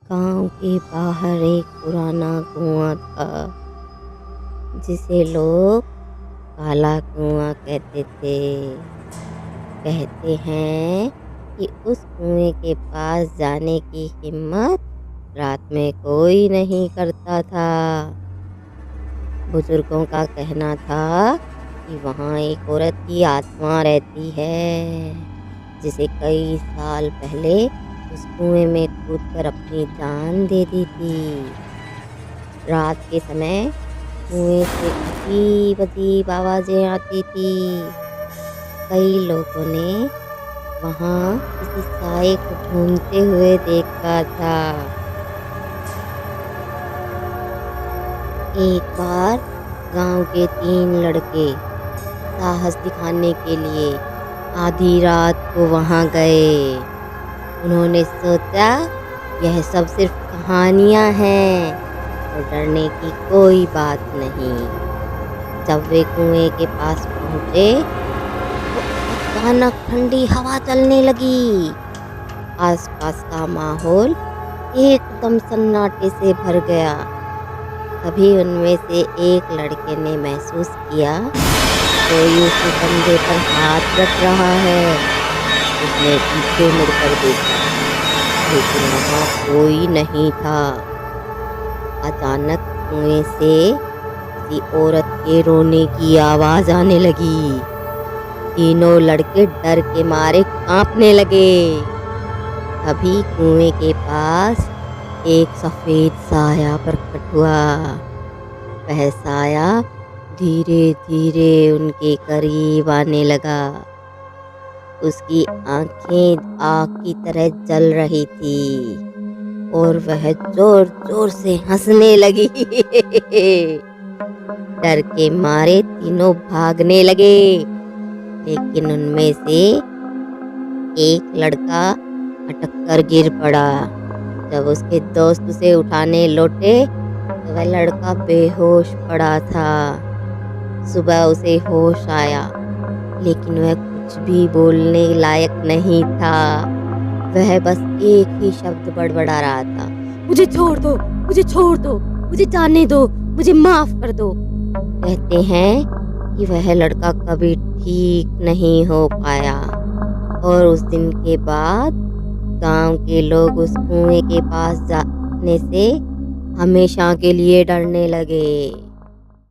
गांव के बाहर एक पुराना कुआं था जिसे लोग काला कुआं कहते थे। कहते हैं कि उस कुएं के पास जाने की हिम्मत रात में कोई नहीं करता था। बुजुर्गों का कहना था कि वहाँ एक औरत की आत्मा रहती है जिसे कई साल पहले उस कुएं में कूदकर अपनी जान दे दी थी। रात के समय कुएं से अजीब अजीब आवाजें आती थी। कई लोगों ने वहाँ किसी साए को ढूंढते हुए देखा था। एक बार गांव के 3 लड़के साहस दिखाने के लिए आधी रात को वहां गए। उन्होंने सोचा यह सब सिर्फ कहानियां हैं और डरने की कोई बात नहीं। जब वे कुएं के पास पहुंचे तो अचानक ठंडी हवा चलने लगी। आसपास का माहौल एकदम सन्नाटे से भर गया। तभी उनमें से एक लड़के ने महसूस किया कोई उसके कंधे पर हाथ रख रहा है। उसने पीछे मुड़कर देखा लेकिन वहाँ कोई नहीं था। अचानक कुएं से किसी औरत के रोने की आवाज आने लगी। तीनों लड़के डर के मारे कांपने लगे। तभी कुएं के पास एक सफेद साया प्रकट हुआ। वह साया धीरे धीरे उनके करीब आने लगा। उसकी आंखें आग की तरह जल रही थी और वह जोर जोर से हंसने लगी। डर के मारे तीनों भागने लगे लेकिन उनमें से एक लड़का अटक कर गिर पड़ा। जब उसके दोस्त उसे उठाने लौटे तो वह लड़का बेहोश पड़ा था। सुबह उसे होश आया लेकिन वह कुछ भी बोलने लायक नहीं था। वह बस एक ही शब्द बड़बड़ा रहा था, मुझे छोड़ दो, मुझे छोड़ दो, मुझे जाने दो, मुझे माफ कर दो। कहते हैं कि वह लड़का कभी ठीक नहीं हो पाया और उस दिन के बाद गांव के लोग उस कुएं के पास जाने से हमेशा के लिए डरने लगे।